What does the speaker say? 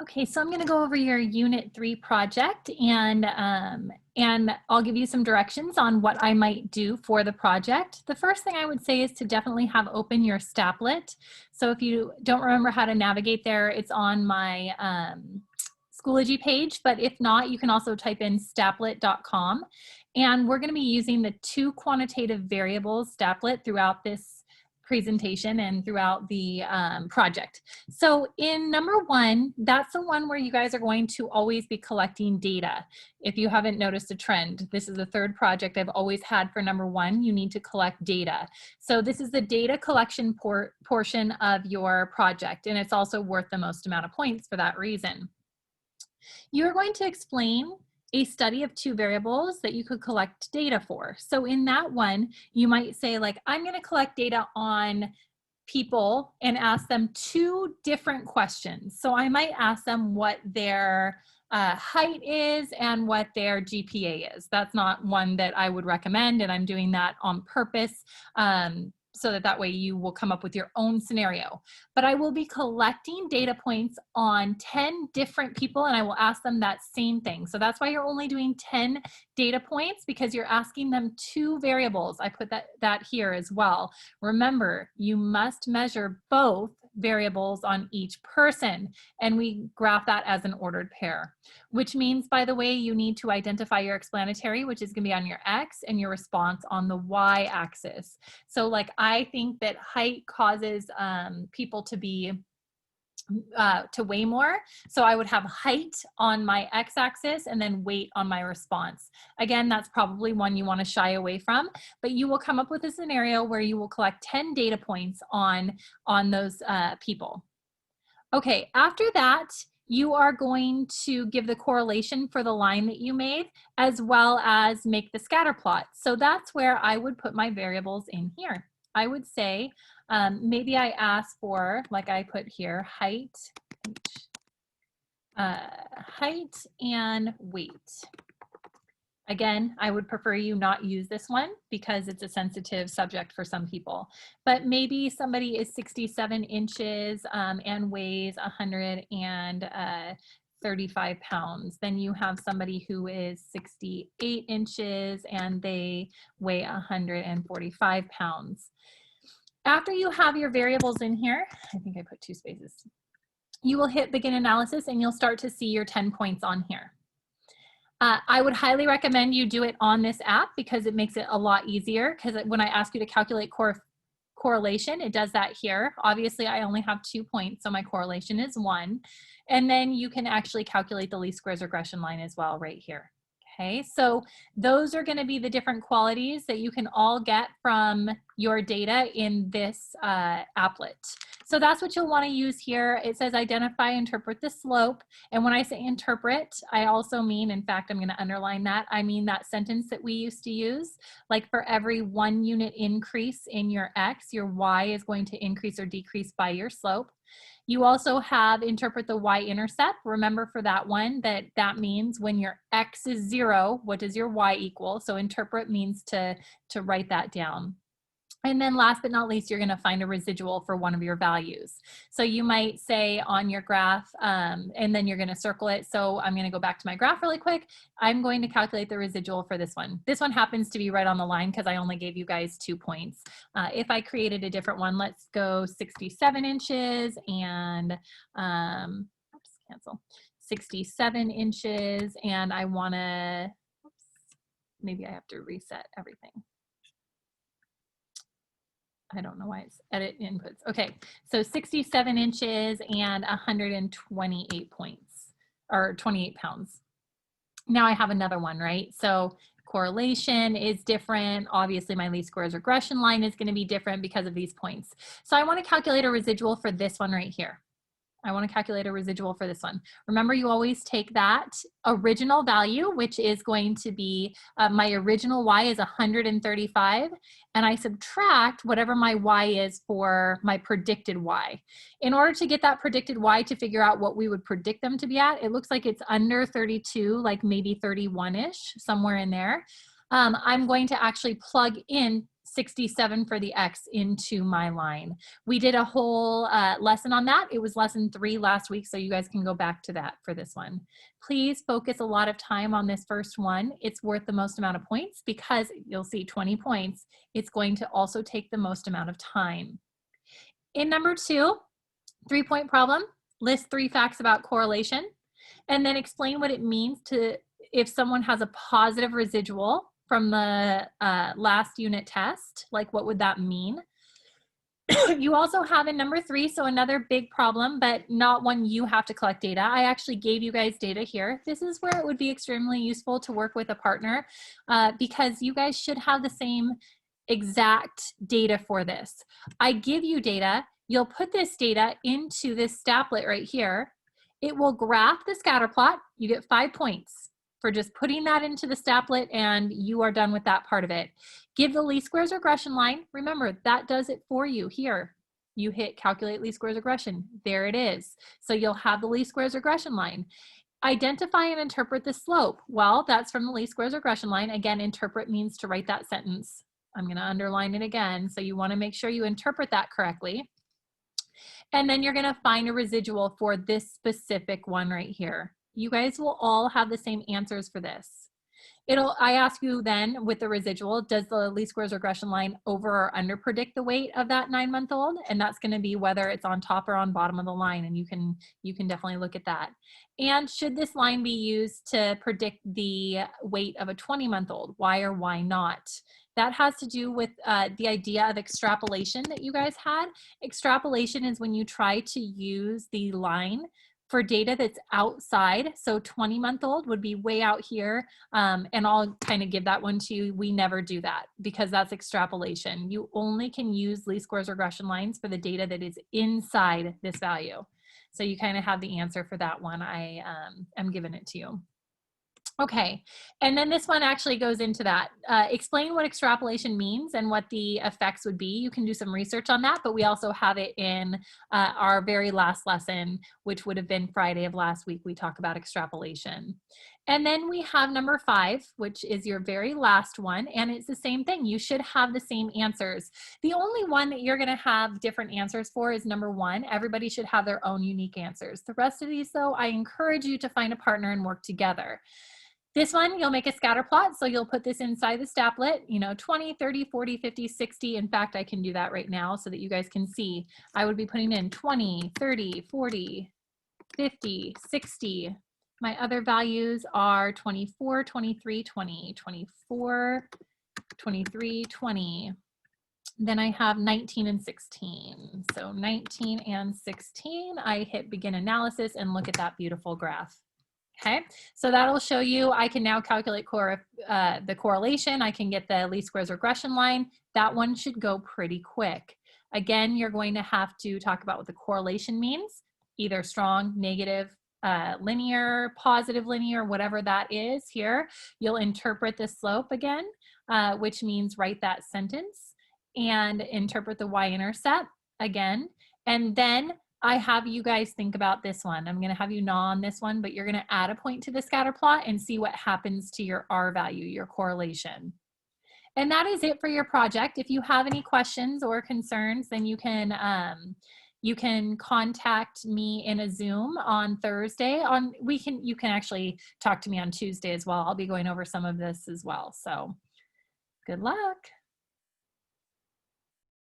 Okay, so I'm going to go over your Unit 3 project and I'll give you some directions on what I might do for the project. The first thing I would say is to definitely have open your Stapplet. So if you don't remember how to navigate there, it's on my Schoology page, but if not, you can also type in stapplet.com. And we're going to be using the two quantitative variables Stapplet throughout this presentation and throughout the project. So in number one, that's the one where you guys are going to always be collecting data. If you haven't noticed a trend, this is the third project I've always had for number one, you need to collect data. So this is the data collection portion of your project, and it's also worth the most amount of points for that reason. You're going to explain a study of two variables that you could collect data for. So in that one, you might say like, I'm going to collect data on people and ask them two different questions. So I might ask them what their height is and what their GPA is. That's not one that I would recommend, and I'm doing that on purpose so that way you will come up with your own scenario. But I will be collecting data points on 10 different people, and I will ask them that same thing. So that's why you're only doing 10 data points, because you're asking them two variables. I put that here as well. Remember, you must measure both variables on each person, and we graph that as an ordered pair, which means, by the way, you need to identify your explanatory, which is going to be on your X, and your response on the Y axis. So like, I think that height causes people to weigh more. So I would have height on my x-axis and then weight on my response. Again, that's probably one you want to shy away from, but you will come up with a scenario where you will collect 10 data points on those people. Okay, after that, you are going to give the correlation for the line that you made, as well as make the scatter plot. So that's where I would put my variables in here. I would say, maybe I ask for, like I put here, height and weight. Again, I would prefer you not use this one because it's a sensitive subject for some people. But maybe somebody is 67 inches and weighs 135 pounds. Then you have somebody who is 68 inches and they weigh 145 pounds. After you have your variables in here, I think I put two spaces, you will hit begin analysis and you'll start to see your 10 points on here. I would highly recommend you do it on this app because it makes it a lot easier, because when I ask you to calculate correlation, it does that here. Obviously, I only have 2 points, so my correlation is 1. And then you can actually calculate the least squares regression line as well right here. Okay, so those are going to be the different qualities that you can all get from your data in this applet. So that's what you'll want to use here. It says identify, interpret the slope. And when I say interpret, I also mean, in fact, I'm going to underline that. I mean that sentence that we used to use, like for every 1 unit increase in your X, your Y is going to increase or decrease by your slope. You also have interpret the y-intercept. Remember for that one that means when your X is 0, what does your Y equal? So interpret means to write that down. And then last but not least, you're going to find a residual for one of your values. So you might say on your graph, and then you're going to circle it. So I'm going to go back to my graph really quick. I'm going to calculate the residual for this one. This one happens to be right on the line because I only gave you guys 2 points. If I created a different one, let's go 67 inches and, oops, cancel, 67 inches. And I want to, maybe I have to reset everything. I don't know why it's edit inputs. Okay, so 67 inches and 128 points, or 28 pounds. Now I have another one, right? So correlation is different. Obviously, my least squares regression line is going to be different because of these points. So I want to calculate a residual for this one right here. I want to calculate a residual for this one. Remember, you always take that original value, which is going to be, my original Y is 135, and I subtract whatever my Y is for my predicted Y. In order to get that predicted Y to figure out what we would predict them to be at, it looks like it's under 32, like maybe 31-ish, somewhere in there. I'm going to actually plug in 67 for the X into my line. We did a whole lesson on that. It was lesson 3 last week, so you guys can go back to that for this one. Please focus a lot of time on this first one. It's worth the most amount of points because you'll see 20 points. It's going to also take the most amount of time. In number 2, 3-point problem, list 3 facts about correlation, and then explain what it means to if someone has a positive residual from the last unit test, like what would that mean? You also have in number 3, so another big problem, but not one you have to collect data. I actually gave you guys data here. This is where it would be extremely useful to work with a partner because you guys should have the same exact data for this. I give you data, you'll put this data into this Statlet right here. It will graph the scatter plot. You get 5 points for just putting that into the Statlet, and you are done with that part of it. Give the least squares regression line. Remember, that does it for you here. You hit calculate least squares regression. There it is. So you'll have the least squares regression line. Identify and interpret the slope. Well, that's from the least squares regression line. Again, interpret means to write that sentence. I'm going to underline it again. So you want to make sure you interpret that correctly. And then you're going to find a residual for this specific one right here. You guys will all have the same answers for this. I ask you then with the residual, does the least squares regression line over or under predict the weight of that 9-month-old? And that's going to be whether it's on top or on bottom of the line. And you can definitely look at that. And should this line be used to predict the weight of a 20-month-old? Why or why not? That has to do with the idea of extrapolation that you guys had. Extrapolation is when you try to use the line for data that's outside. So 20-month-old would be way out here. And I'll kind of give that one to you. We never do that because that's extrapolation. You only can use least squares regression lines for the data that is inside this value. So you kind of have the answer for that one. I am giving it to you. Okay, and then this one actually goes into that. Explain what extrapolation means and what the effects would be. You can do some research on that, but we also have it in our very last lesson, which would have been Friday of last week. We talk about extrapolation. And then we have number 5, which is your very last one, and it's the same thing. You should have the same answers. The only one that you're gonna have different answers for is number 1. Everybody should have their own unique answers. The rest of these though, I encourage you to find a partner and work together. This one, you'll make a scatter plot. So you'll put this inside the Statlet, 20, 30, 40, 50, 60. In fact, I can do that right now so that you guys can see. I would be putting in 20, 30, 40, 50, 60. My other values are 24, 23, 20, 24, 23, 20. Then I have 19 and 16. So 19 and 16, I hit begin analysis and look at that beautiful graph. Okay, so that'll show you, I can now calculate the correlation. I can get the least squares regression line. That one should go pretty quick. Again, you're going to have to talk about what the correlation means, either strong, negative, linear, positive linear, whatever that is here. You'll interpret the slope again, which means write that sentence and interpret the y-intercept again. And then I have you guys think about this one. I'm going to have you gnaw on this one, but you're going to add a point to the scatter plot and see what happens to your R value, your correlation. And that is it for your project. If you have any questions or concerns, then you can contact me in a Zoom on Thursday. You can actually talk to me on Tuesday as well. I'll be going over some of this as well. So good luck.